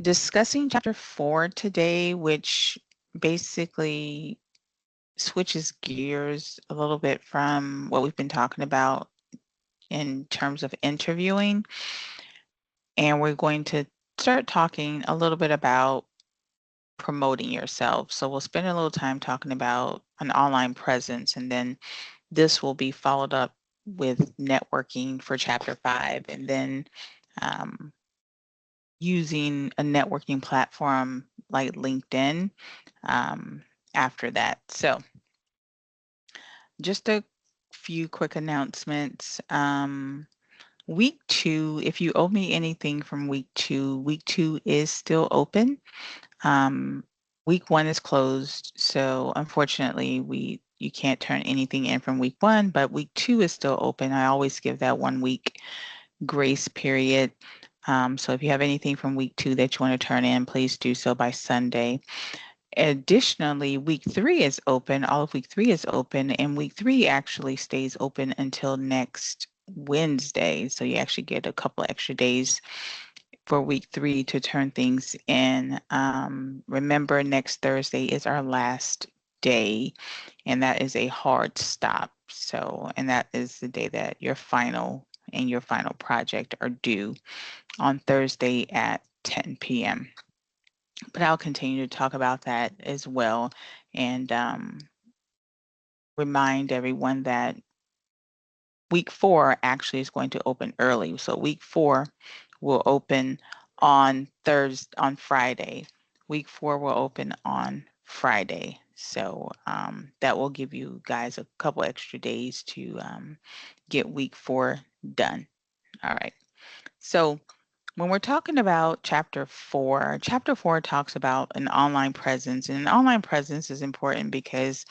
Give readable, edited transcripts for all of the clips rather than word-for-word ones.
discussing chapter 4 today, which basically switches gears a little bit from what we've been talking about in terms of interviewing. And we're going to start talking a little bit about promoting yourself. So we'll spend a little time talking about an online presence, and then this will be followed up with networking for chapter 5, and then um, using a networking platform like LinkedIn um, after that. So just a few quick announcements. Week 2, if you owe me anything from week 2 is still open. Um, week 1 is closed, so unfortunately you can't turn anything in from week 1, but week 2 is still open. I always give that 1 week grace period. So if you have anything from week 2 that you want to turn in, please do so by Sunday. Additionally, week 3 is open. All of week 3 is open, and week 3 actually stays open until next Wednesday. So you actually get a couple extra days for week 3 to turn things in. Remember, next Thursday is our last day, and that is a hard stop. So, and that is the day that your final project are due on Thursday at 10 p.m. But I'll continue to talk about that as well, and remind everyone that week 4 actually is going to open early. So week 4 will open on Friday. Week 4 will open on Friday. So that will give you guys a couple extra days to get week 4 done. All right. So when we're talking about chapter 4 talks about an online presence. And an online presence is important because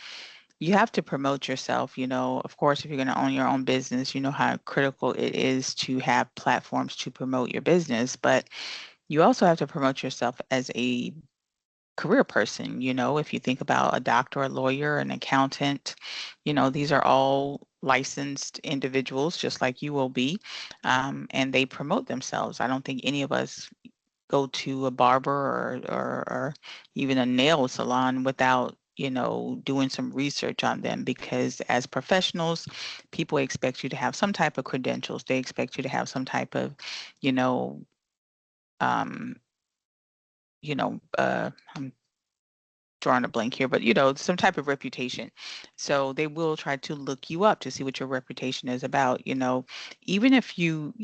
you have to promote yourself. Of course, if you're going to own your own business, you know how critical it is to have platforms to promote your business, but you also have to promote yourself as a career person. If you think about a doctor, a lawyer, an accountant, these are all licensed individuals just like you will be, and they promote themselves. I don't think any of us go to a barber or even a nail salon without doing some research on them, because as professionals, people expect you to have some type of credentials. They expect you to have some type of you know um I'm drawing a blank here, but some type of reputation. So they will try to look you up to see what your reputation is about. Even if you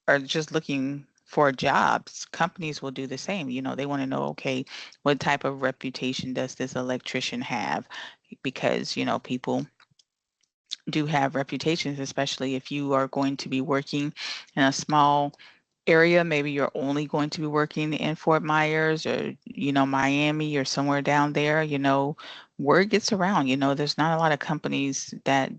are just looking for jobs, companies will do the same. They want to know, okay, what type of reputation does this electrician have? Because people do have reputations, especially if you are going to be working in a small area. Maybe you're only going to be working in Fort Myers or, Miami or somewhere down there. Word gets around. There's not a lot of companies that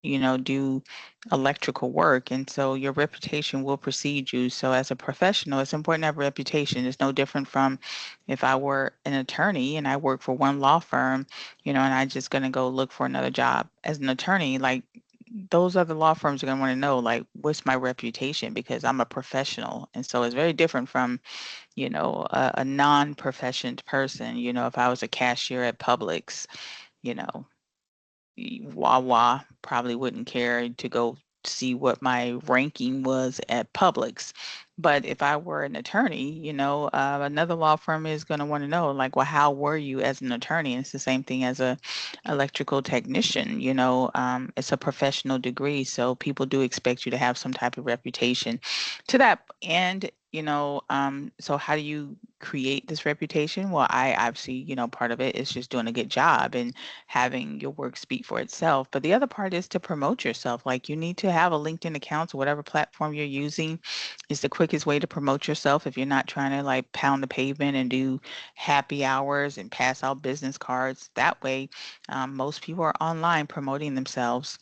do electrical work. And so your reputation will precede you. So as a professional, it's important to have a reputation. It's no different from if I were an attorney and I work for one law firm, and I just going to go look for another job as an attorney, like those other law firms are going to want to know, like, what's my reputation, because I'm a professional. And so it's very different from, a non-professioned person. If I was a cashier at Publix, you know, Wawa probably wouldn't care to go see what my ranking was at Publix. But if I were an attorney, another law firm is going to want to know, like, well, how were you as an attorney? And it's the same thing as a electrical technician. It's a professional degree, so people do expect you to have some type of reputation to that. And so how do you create this reputation? Well, I obviously, part of it is just doing a good job and having your work speak for itself. But the other part is to promote yourself. Like, you need to have a LinkedIn account or whatever platform you're using is the quickest way to promote yourself if you're not trying to like pound the pavement and do happy hours and pass out business cards. That way, most people are online promoting themselves.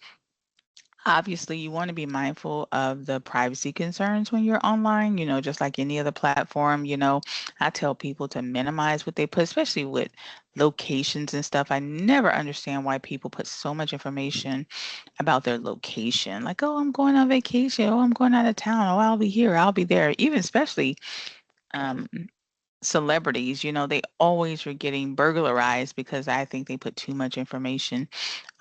Obviously, you want to be mindful of the privacy concerns when you're online, just like any other platform. I tell people to minimize what they put, especially with locations and stuff. I never understand why people put so much information about their location. Like, oh, I'm going on vacation. Oh, I'm going out of town. Oh, I'll be here. I'll be there. Even especially um, celebrities, they always are getting burglarized because I think they put too much information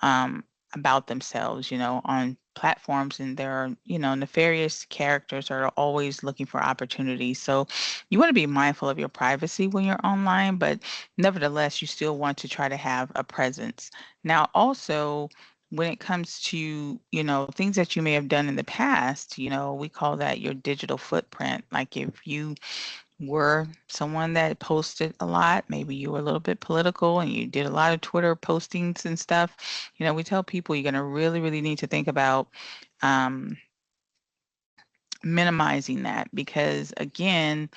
um, about themselves, on platforms, and there are, nefarious characters are always looking for opportunities. So you want to be mindful of your privacy when you're online, but nevertheless, you still want to try to have a presence. Now, also, when it comes to, things that you may have done in the past, we call that your digital footprint. Like if you were someone that posted a lot, maybe you were a little bit political and you did a lot of Twitter postings and stuff, we tell people you're going to really, really need to think about um, minimizing that because, again,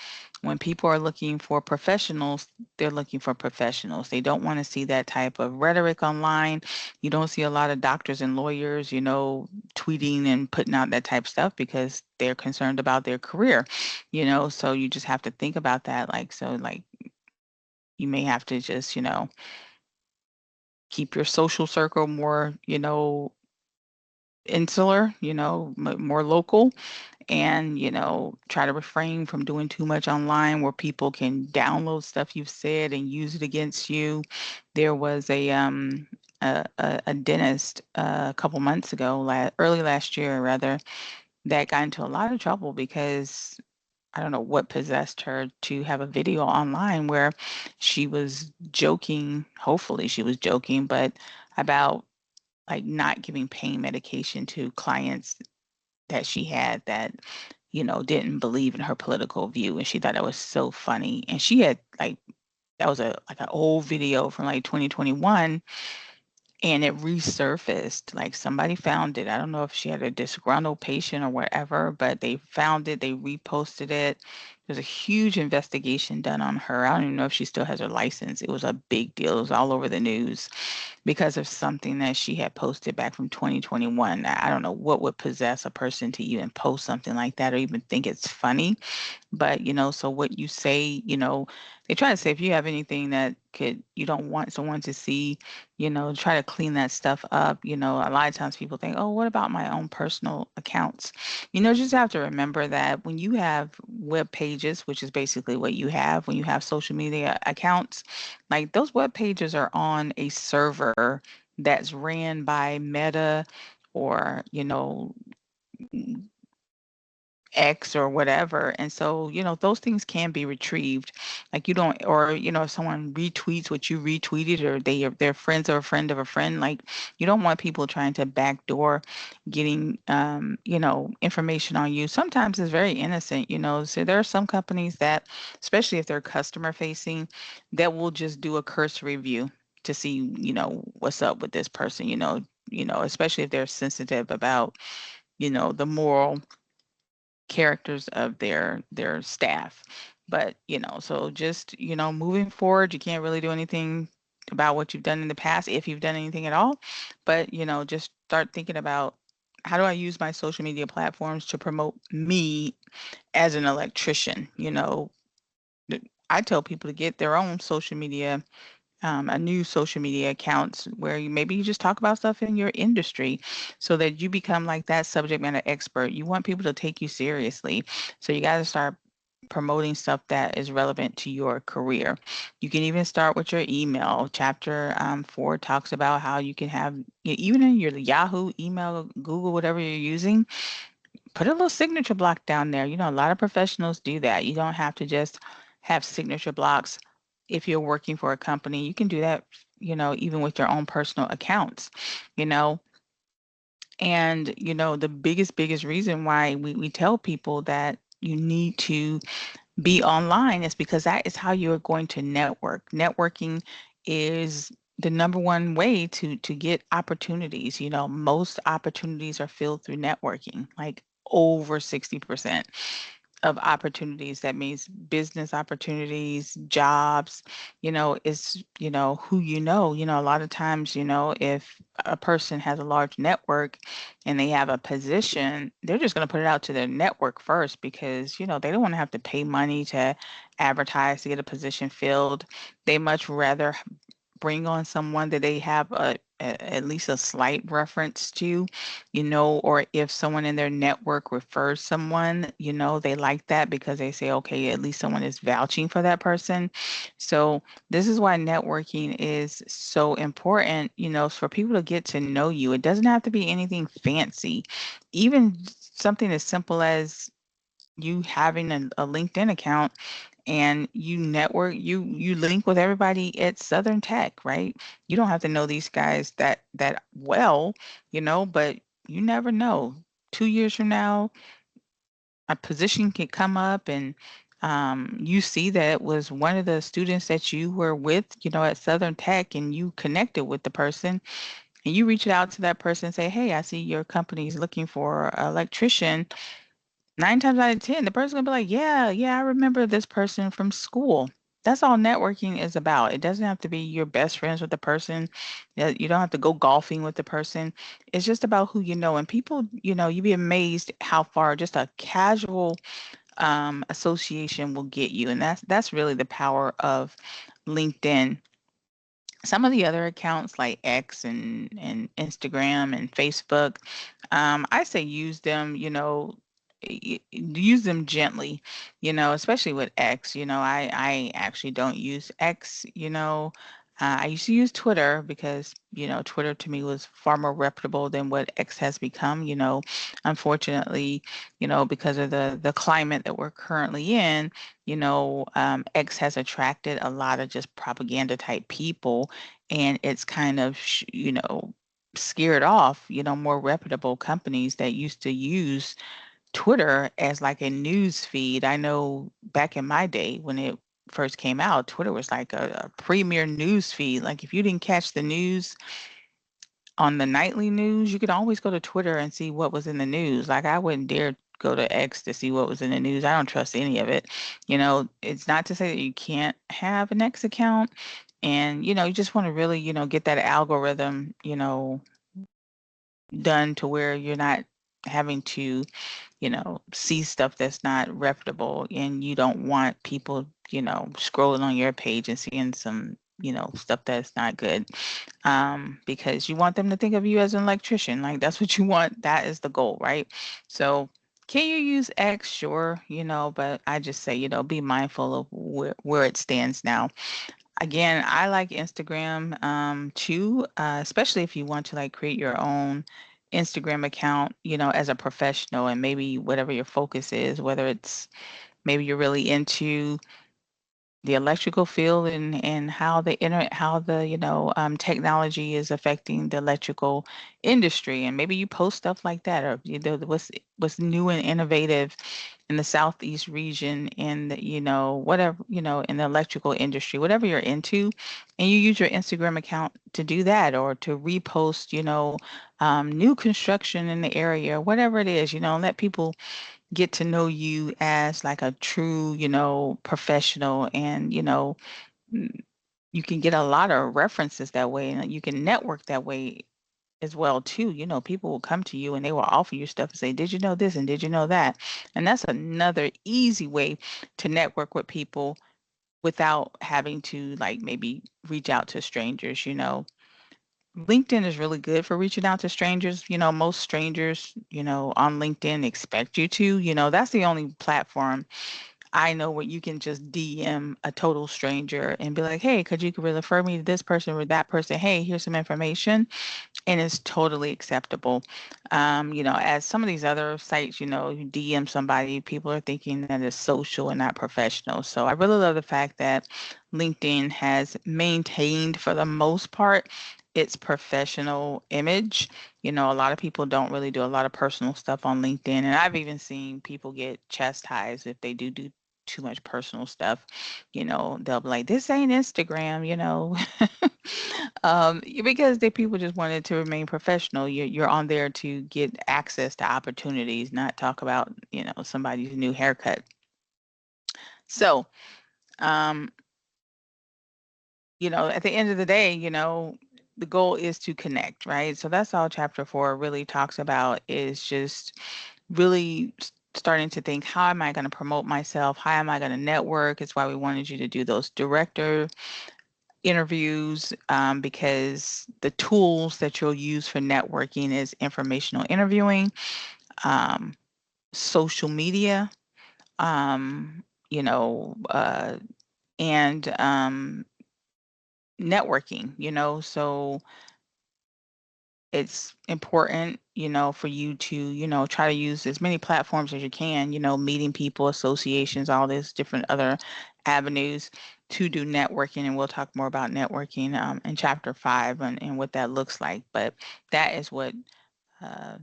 when people are looking for professionals, they're looking for professionals. They don't want to see that type of rhetoric online. You don't see a lot of doctors and lawyers, tweeting and putting out that type of stuff because they're concerned about their career, so you just have to think about that. Like, so, like, you may have to just, keep your social circle more, insular, more local, and try to refrain from doing too much online where people can download stuff you've said and use it against you. There was a dentist a couple months ago, early last year rather, that got into a lot of trouble because I don't know what possessed her to have a video online where she was joking, hopefully she was joking, but about like not giving pain medication to clients that she had that, didn't believe in her political view. And she thought that was so funny. And she had like, that was like an old video from like 2021, and it resurfaced. Like somebody found it. I don't know if she had a disgruntled patient or whatever, but they found it. They reposted it. There's a huge investigation done on her. I don't even know if she still has her license. It was a big deal. It was all over the news because of something that she had posted back from 2021. I don't know what would possess a person to even post something like that or even think it's funny. But, so what you say, they try to say if you have anything that you don't want someone to see, try to clean that stuff up. A lot of times people think, oh, what about my own personal accounts? Just have to remember that when you have web pages, which is basically what you have when you have social media accounts, like those web pages are on a server that's ran by Meta or, X or whatever. And so, those things can be retrieved. Like you don't, or, if someone retweets what you retweeted or they're friends of a friend of a friend, like you don't want people trying to backdoor getting, information on you. Sometimes it's very innocent, so there are some companies that, especially if they're customer facing, that will just do a cursory review to see, what's up with this person, especially if they're sensitive about, the moral characters of their staff. But, so just, moving forward, you can't really do anything about what you've done in the past if you've done anything at all. But, just start thinking about how do I use my social media platforms to promote me as an electrician? I tell people to get their own social media a new social media accounts where maybe you just talk about stuff in your industry so that you become like that subject matter expert. You want people to take you seriously. So you got to start promoting stuff that is relevant to your career. You can even start with your email. Chapter 4 talks about how you can have, even in your Yahoo email, Google, whatever you're using, put a little signature block down there. A lot of professionals do that. You don't have to just have signature blocks if you're working for a company. You can do that, even with your own personal accounts, you know. And, the biggest reason why we tell people that you need to be online is because that is how you're going to network. Networking is the number one way to get opportunities. Most opportunities are filled through networking, like over 60% of opportunities. That means business opportunities, jobs, is, who a lot of times, if a person has a large network and they have a position, they're just going to put it out to their network first because, they don't want to have to pay money to advertise to get a position filled. They much rather bring on someone that they have at least a slight reference to, or if someone in their network refers someone, they like that because they say, okay, at least someone is vouching for that person. So this is why networking is so important, for people to get to know you. It doesn't have to be anything fancy. Even something as simple as you having a LinkedIn account and you network, you link with everybody at Southern Tech, right? You don't have to know these guys that well, but you never know. 2 years from now, a position can come up and you see that it was one of the students that you were with, at Southern Tech, and you connected with the person, and you reach out to that person and say, hey, I see your company's looking for an electrician. 9 times out of 10, the person's gonna be like, yeah, yeah, I remember this person from school. That's all networking is about. It doesn't have to be you're best friends with the person. You don't have to go golfing with the person. It's just about who you know. And people, you'd be amazed how far just a casual association will get you. And that's really the power of LinkedIn. Some of the other accounts like X and Instagram and Facebook, I say use them, use them gently, especially with X. I actually don't use X. I used to use Twitter because, Twitter to me was far more reputable than what X has become. Unfortunately, because of the climate that we're currently in, X has attracted a lot of just propaganda type people, and it's kind of, scared off, more reputable companies that used to use Twitter as like a news feed. I know back in my day when it first came out, Twitter was like a premier news feed. Like if you didn't catch the news on the nightly news, you could always go to Twitter and see what was in the news. Like I wouldn't dare go to X to see what was in the news. I don't trust any of it. It's not to say that you can't have an X account, and you just want to really, get that algorithm, done to where you're not having to, see stuff that's not reputable, and you don't want people, scrolling on your page and seeing some, stuff that's not good, because you want them to think of you as an electrician. Like that's what you want. That is the goal, right? So can you use X? Sure, but I just say, be mindful of where it stands now. Again, I like Instagram too, especially if you want to like create your own Instagram account, as a professional, and maybe whatever your focus is, whether it's maybe you're really into the electrical field and how the internet, how the technology is affecting the electrical industry, and maybe you post stuff like that, or what's new and innovative in the southeast region, in the, whatever, in the electrical industry, whatever you're into, and you use your Instagram account to do that, or to repost, new construction in the area, whatever it is, let people get to know you as like a true, professional, and, mm, you can get a lot of references that way, and you can network that way as well too. People will come to you and they will offer you stuff and say, "Did you know this and did you know that?" And that's another easy way to network with people without having to like maybe reach out to strangers. LinkedIn is really good for reaching out to strangers. Most strangers, on LinkedIn expect you to. That's the only platform I know where you can just DM a total stranger and be like, "Hey, could you refer me to this person or that person? Hey, here's some information." And it's totally acceptable. As some of these other sites, you DM somebody, people are thinking that it's social and not professional. So I really love the fact that LinkedIn has maintained, for the most part, its professional image. A lot of people don't really do a lot of personal stuff on LinkedIn, and I've even seen people get chastised if they do too much personal stuff. They'll be like, "This ain't Instagram," because the people just wanted to remain professional. You're on there to get access to opportunities, not talk about, somebody's new haircut. So, um, at the end of the day, the goal is to connect, right? So that's all chapter 4 really talks about, is just really starting to think, how am I going to promote myself? How am I going to network? It's why we wanted you to do those director interviews, because the tools that you'll use for networking is informational interviewing, um, social media, you know, and networking, so it's important, for you to, try to use as many platforms as you can, meeting people, associations, all these different other avenues to do networking. And we'll talk more about networking in chapter 5 and what that looks like. But that is what uh,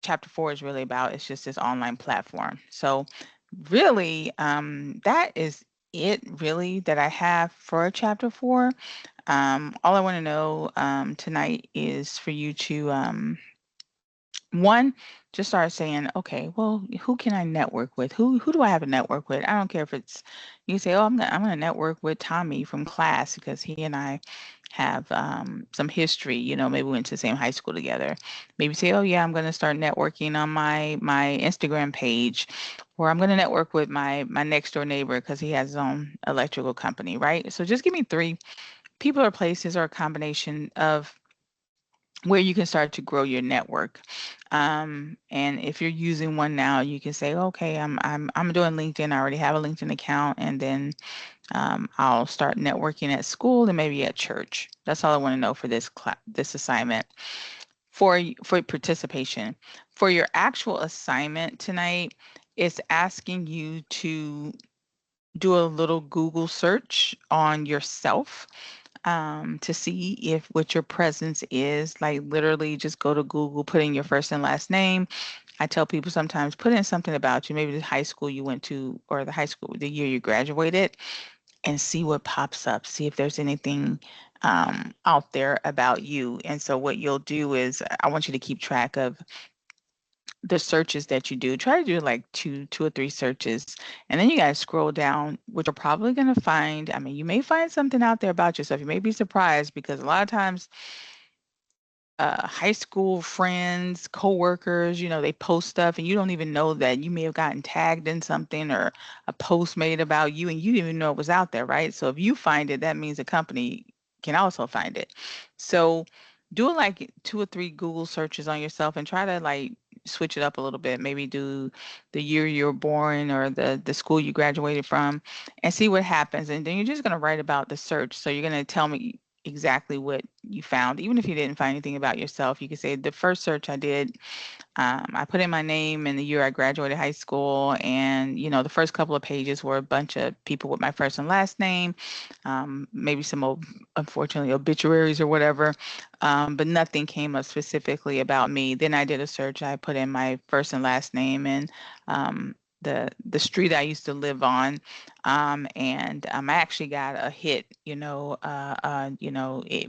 chapter 4 is really about. It's just this online platform. So really, that is it really that I have for chapter 4. All I want to know tonight is for you to one, just start saying, okay, well, who can I network with? Who do I have a network with? I don't care if it's you say, oh, I'm gonna network with Tommy from class because he and I have some history. Maybe we went to the same high school together. Maybe say, oh yeah, I'm gonna start networking on my Instagram page, or I'm gonna network with my next door neighbor because he has his own electrical company, right? So just give me 3 people or places or a combination of where you can start to grow your network. And if you're using one now, you can say, okay, I'm doing LinkedIn. I already have a LinkedIn account, and then I'll start networking at school and maybe at church. That's all I want to know for this assignment for participation. For your actual assignment tonight, it's asking you to do a little Google search on yourself, to see if what your presence is. Like literally just go to Google, put in your first and last name. I tell people sometimes put in something about you, maybe the high school you went to or the year you graduated, and see what pops up. See if there's anything out there about you. And so what you'll do is I want you to keep track of the searches that you do. Try to do like two or three searches, and then you guys scroll down, which you're probably going to find. I mean, you may find something out there about yourself. You may be surprised because a lot of times high school friends, coworkers, they post stuff and you don't even know that you may have gotten tagged in something or a post made about you and you didn't even know it was out there, right? So if you find it, that means a company can also find it. So do like 2 or 3 Google searches on yourself and try to like switch it up a little bit. Maybe do the year you were born or the school you graduated from and see what happens. And then you're just going to write about the search. So you're going to tell me exactly what you found. Even if you didn't find anything about yourself, you could say the first search I did, I put in my name and the year I graduated high school, and the first couple of pages were a bunch of people with my first and last name, maybe some unfortunately obituaries or whatever, but nothing came up specifically about me. Then I did a search. I put in my first and last name and the street I used to live on, and I actually got a hit.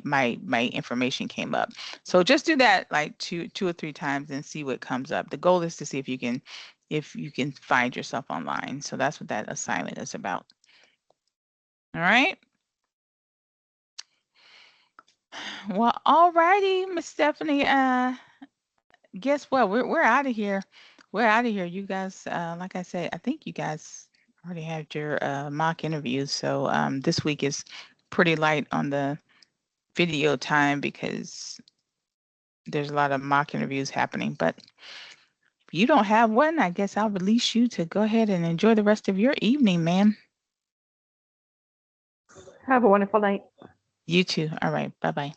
My information came up. So just do that like two or 3 times and see what comes up. The goal is to see if you can find yourself online. So that's what that assignment is about. All right. Well, all righty, Miss Stephanie. Guess what? We're out of here. We're out of here. You guys, like I said, I think you guys already had your mock interviews. So this week is pretty light on the video time because there's a lot of mock interviews happening. But if you don't have one, I guess I'll release you to go ahead and enjoy the rest of your evening, ma'am. Have a wonderful night. You too. All right. Bye-bye.